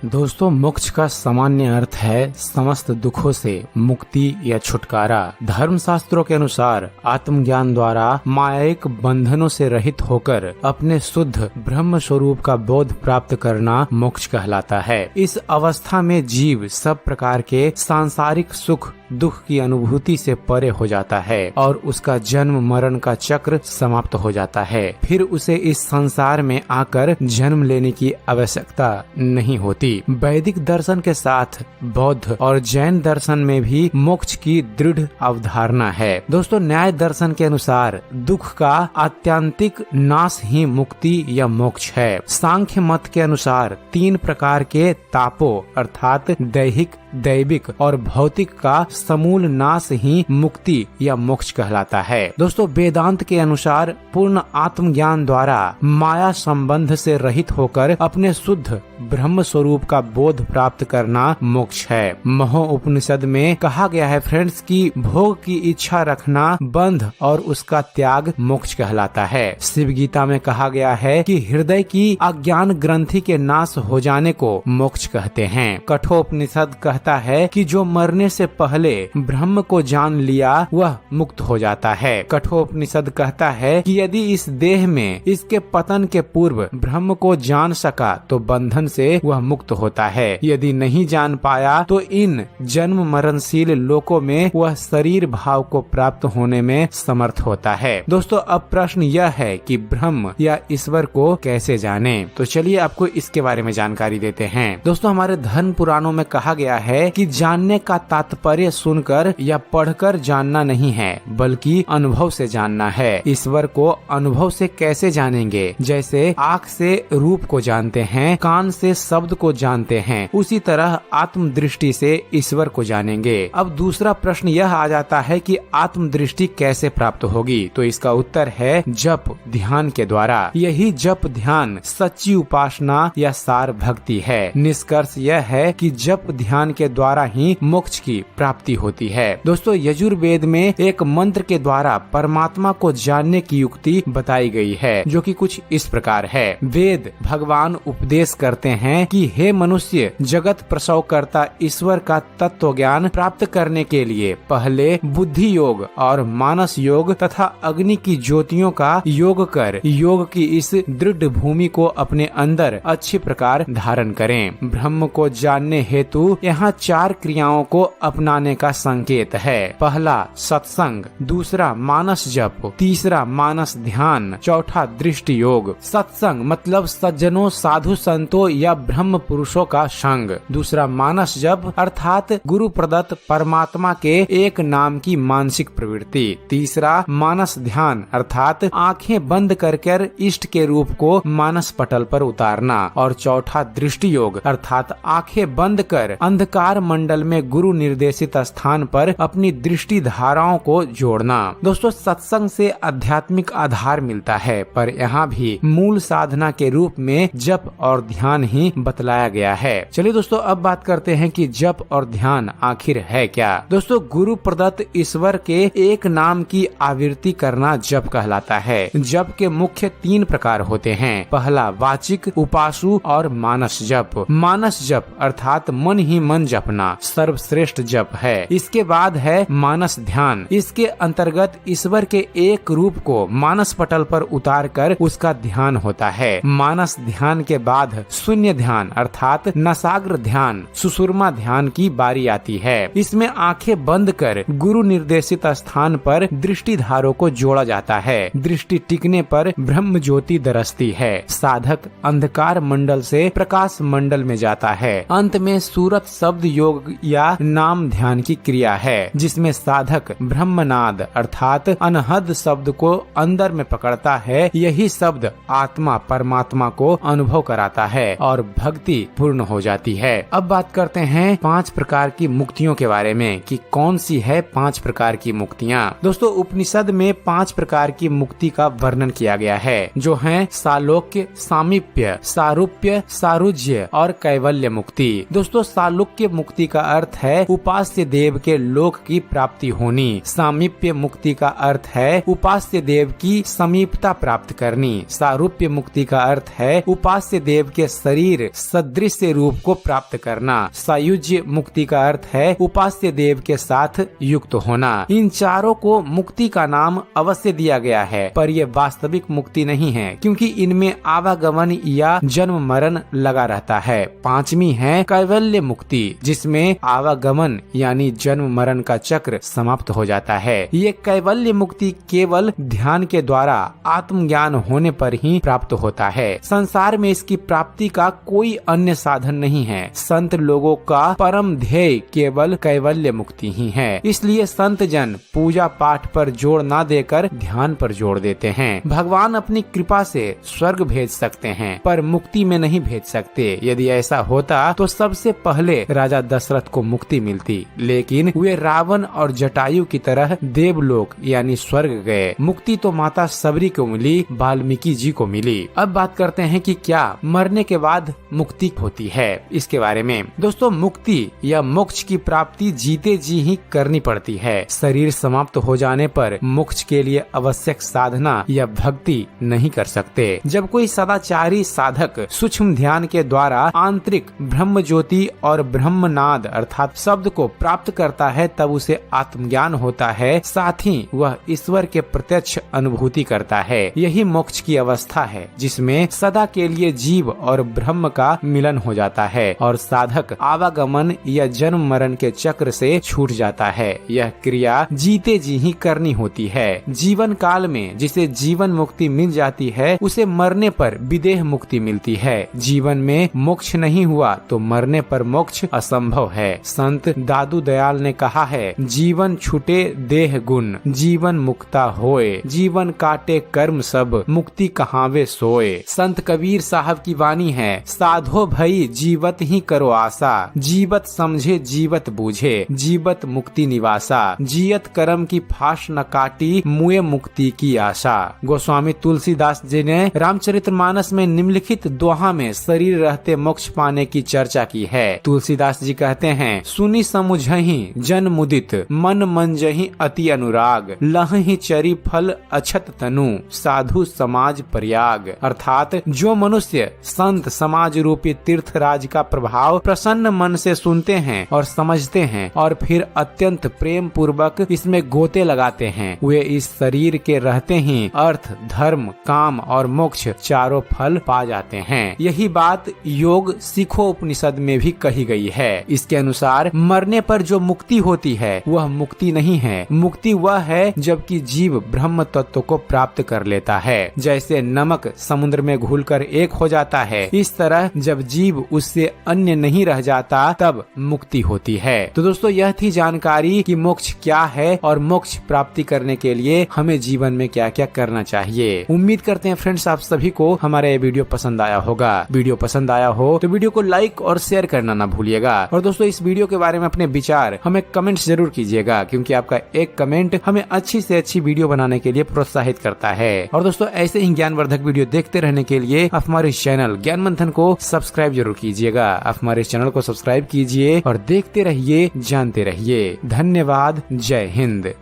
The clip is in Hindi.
दोस्तों, मोक्ष का सामान्य अर्थ है समस्त दुखों से मुक्ति या छुटकारा। धर्म शास्त्रों के अनुसार आत्मज्ञान द्वारा मायायिक बंधनों से रहित होकर अपने शुद्ध ब्रह्म स्वरूप का बोध प्राप्त करना मोक्ष कहलाता है। इस अवस्था में जीव सब प्रकार के सांसारिक सुख दुख की अनुभूति से परे हो जाता है और उसका जन्म मरण का चक्र समाप्त हो जाता है। फिर उसे इस संसार में आकर जन्म लेने की आवश्यकता नहीं होती। वैदिक दर्शन के साथ बौद्ध और जैन दर्शन में भी मोक्ष की दृढ़ अवधारणा है। दोस्तों, न्याय दर्शन के अनुसार दुख का आत्यंतिक नाश ही मुक्ति या मोक्ष है। सांख्य मत के अनुसार 3 प्रकार के तापों अर्थात दैहिक, दैविक और भौतिक का समूल नाश ही मुक्ति या मोक्ष कहलाता है। दोस्तों, वेदांत के अनुसार पूर्ण आत्मज्ञान द्वारा माया संबंध से रहित होकर अपने शुद्ध ब्रह्म स्वरूप का बोध प्राप्त करना मोक्ष है। महो उपनिषद में कहा गया है फ्रेंड्स कि भोग की इच्छा रखना बंध और उसका त्याग मोक्ष कहलाता है। शिव गीता में कहा गया है कि हृदय की अज्ञान ग्रंथि के नाश हो जाने को मोक्ष कहते हैं। कठोपनिषद कहता है कि जो मरने से पहले ब्रह्म को जान लिया वह मुक्त हो जाता है। कठोपनिषद कहता है कि यदि इस देह में इसके पतन के पूर्व ब्रह्म को जान सका तो बंधन से वह मुक्त होता है। यदि नहीं जान पाया तो इन जन्म मरणशील लोकों में वह शरीर भाव को प्राप्त होने में समर्थ होता है। दोस्तों, अब प्रश्न यह है कि ब्रह्म या ईश्वर को कैसे जाने, तो चलिए आपको इसके बारे में जानकारी देते हैं। दोस्तों, हमारे धर्म पुराणों में कहा गया है कि जानने का तात्पर्य सुनकर या पढ़कर जानना नहीं है बल्कि अनुभव से जानना है। ईश्वर को अनुभव से कैसे जानेंगे? जैसे आँख से रूप को जानते हैं, कान से शब्द को जानते हैं, उसी तरह आत्म दृष्टि से ईश्वर को जानेंगे। अब दूसरा प्रश्न यह आ जाता है कि आत्म दृष्टि कैसे प्राप्त होगी? तो इसका उत्तर है जप ध्यान के द्वारा। यही जप ध्यान सच्ची उपासना या सार भक्ति है। निष्कर्ष यह है कि जप ध्यान के द्वारा ही मोक्ष की प्राप्ति होती है। दोस्तों, यजुर्वेद में एक मंत्र के द्वारा परमात्मा को जानने की युक्ति बताई गई है जो कि कुछ इस प्रकार है। वेद भगवान उपदेश करते हैं कि हे मनुष्य, जगत प्रसव करता ईश्वर का तत्व ज्ञान प्राप्त करने के लिए पहले बुद्धि योग और मानस योग तथा अग्नि की ज्योतियों का योग कर योग की इस दृढ़ भूमि को अपने अंदर अच्छी प्रकार धारण करें। ब्रह्म को जानने हेतु यहाँ 4 क्रियाओं को अपनाने का संकेत है। पहला सत्संग, दूसरा मानस जप, तीसरा मानस ध्यान, चौथा दृष्टि योग। सत्संग मतलब सज्जनों साधु संतों या ब्रह्म पुरुषों का संग। दूसरा मानस जप अर्थात गुरु प्रदत्त परमात्मा के एक नाम की मानसिक प्रवृत्ति। तीसरा मानस ध्यान अर्थात आंखें बंद कर इष्ट के रूप को मानस पटल पर उतारना। और चौथा दृष्टि योग अर्थात आंखें बंद कर अंधकार मंडल में गुरु निर्देशित स्थान पर अपनी दृष्टि धाराओं को जोड़ना। दोस्तों, सत्संग से आध्यात्मिक आधार मिलता है पर यहाँ भी मूल साधना के रूप में जप और ध्यान ही बतलाया गया है। चलिए दोस्तों, अब बात करते हैं कि जप और ध्यान आखिर है क्या। दोस्तों, गुरु प्रदत्त ईश्वर के एक नाम की आवृत्ति करना जप कहलाता है। जप के मुख्य 3 प्रकार होते हैं। पहला वाचिक, उपासु और मानस जप। मानस जप अर्थात मन ही मन जपना सर्वश्रेष्ठ जप है। इसके बाद है मानस ध्यान। इसके अंतर्गत ईश्वर के एक रूप को मानस पटल पर उतारकर उसका ध्यान होता है। मानस ध्यान के बाद शून्य ध्यान अर्थात नसाग्र ध्यान, सुषुम्ना ध्यान की बारी आती है। इसमें आंखें बंद कर गुरु निर्देशित स्थान पर दृष्टि धारों को जोड़ा जाता है। दृष्टि टिकने पर ब्रह्म ज्योति दरसती है। साधक अंधकार मंडल से प्रकाश मंडल में जाता है। अंत में सूरत शब्द योग या नाम ध्यान की क्रिया है जिसमें साधक ब्रह्मनाद अर्थात अनहद शब्द को अंदर में पकड़ता है। यही शब्द आत्मा परमात्मा को अनुभव कराता है और भक्ति पूर्ण हो जाती है। अब बात करते हैं 5 प्रकार की मुक्तियों के बारे में कि कौन सी है 5 प्रकार की मुक्तियाँ। दोस्तों, उपनिषद में 5 प्रकार की मुक्ति का वर्णन किया गया है जो है सालोक्य, सामीप्य, सारूप्य, सारुज्य और कैवल्य मुक्ति। दोस्तों, सालोक्य मुक्ति का अर्थ है उपास्य देव के लोक की प्राप्ति होनी। सामीप्य मुक्ति का अर्थ है उपास्य देव की समीपता प्राप्त करनी। सारूप्य मुक्ति का अर्थ है उपास्य देव के शरीर सदृश रूप को प्राप्त करना। सायुज्य मुक्ति का अर्थ है उपास्य देव के साथ युक्त होना। इन चारों को मुक्ति का नाम अवश्य दिया गया है, पर ये वास्तविक मुक्ति नहीं है, क्योंकि इनमें आवागमन या जन्म मरण लगा रहता है। पांचवी है कैवल्य मुक्ति, जिसमें आवागमन यानी जन्म मरण का चक्र समाप्त हो जाता है। ये कैवल्य मुक्ति केवल ध्यान के द्वारा आत्मज्ञान होने पर ही प्राप्त होता है। संसार में इसकी प्राप्ति का कोई अन्य साधन नहीं है। संत लोगों का परम ध्येय केवल कैवल्य मुक्ति ही है। इसलिए संत जन पूजा पाठ पर जोर न देकर ध्यान पर जोर देते हैं। भगवान अपनी कृपा से स्वर्ग भेज सकते हैं, पर मुक्ति में नहीं भेज सकते। यदि ऐसा होता तो सबसे पहले राजा दशरथ को मुक्ति मिलती, लेकिन वे रावण और जटायु की तरह देवलोक यानी स्वर्ग गए। मुक्ति तो माता सबरी को मिली, वाल्मीकि जी को मिली। अब बात करते हैं कि क्या मरने के बाद मुक्ति होती है। इसके बारे में दोस्तों, मुक्ति या मोक्ष की प्राप्ति जीते जी ही करनी पड़ती है। शरीर समाप्त हो जाने पर मोक्ष के लिए आवश्यक साधना या भक्ति नहीं कर सकते। जब कोई सदाचारी साधक सूक्ष्म ध्यान के द्वारा आंतरिक ब्रह्म ज्योति और ब्रह्मनाद अर्थात शब्द को प्राप्त करता है, तब उसे आत्मज्ञान होता है। साथ ही वह ईश्वर के प्रत्यक्ष अनुभूति करता है। यही मोक्ष की अवस्था है, जिसमें सदा के लिए जीव और ब्रह्म का मिलन हो जाता है और साधक आवागमन या जन्म मरण के चक्र से छूट जाता है। यह क्रिया जीते जी ही करनी होती है। जीवन काल में जिसे जीवन मुक्ति मिल जाती है, उसे मरने पर विदेह मुक्ति मिलती है। जीवन में मोक्ष नहीं हुआ तो मरने पर मोक्ष असंभव है। संत दादू दयाल ने कहा है, जीवन छूटे देह गुण, जीवन मुक्ता होए, जीवन काटे कर्म सब, मुक्ति कहावे सोए। संत कबीर साहब की वाणी है, साधो भई जीवत ही करो आशा, जीवत समझे जीवत बूझे, जीवत मुक्ति निवासा, जियत कर्म की फांस न काटी, मुए मुक्ति की आशा। गोस्वामी तुलसीदास जी ने रामचरितमानस में निम्नलिखित दोहा में शरीर रहते मोक्ष पाने की चर्चा की है। तुलसीदास जी कहते हैं, सुनी समुझहि जन मुदित, मन मंजहि अति अनुराग, लहहि चरी फल अछत तनु, साधु समाज प्रयाग। अर्थात जो मनुष्य संत समाज रूपी तीर्थ राज का प्रभाव प्रसन्न मन से सुनते हैं और समझते हैं और फिर अत्यंत प्रेम पूर्वक इसमें गोते लगाते हैं, वे इस शरीर के रहते ही अर्थ, धर्म, काम और मोक्ष चारों फल पा जाते हैं। यही बात योग सिखो उपनिषद में भी कही गई है। इसके अनुसार मरने पर जो मुक्ति होती है वह मुक्ति नहीं है। मुक्ति वह है जबकि जीव ब्रह्म तत्व को प्राप्त कर लेता है। जैसे नमक समुद्र में घुलकर एक हो जाता है, इस तरह जब जीव उससे अन्य नहीं रह जाता तब मुक्ति होती है। तो दोस्तों, यह थी जानकारी कि मोक्ष क्या है और मोक्ष प्राप्ति करने के लिए हमें जीवन में क्या क्या करना चाहिए। उम्मीद करते हैं फ्रेंड्स आप सभी को हमारा ये वीडियो पसंद आया होगा। वीडियो पसंद आया हो तो वीडियो को लाइक और शेयर करना ना भूलिएगा। और दोस्तों, इस वीडियो के बारे में अपने विचार हमें कमेंट जरूर कीजिएगा, क्योंकि आपका एक कमेंट हमें अच्छी से अच्छी वीडियो बनाने के लिए प्रोत्साहित करता है। और दोस्तों, ऐसे ही ज्ञानवर्धक वीडियो देखते रहने के लिए आप हमारे चैनल ज्ञान मंथन को सब्सक्राइब जरूर कीजिएगा। आप हमारे चैनल को सब्सक्राइब कीजिए और देखते रहिए, जानते रहिए। धन्यवाद। जय हिंद।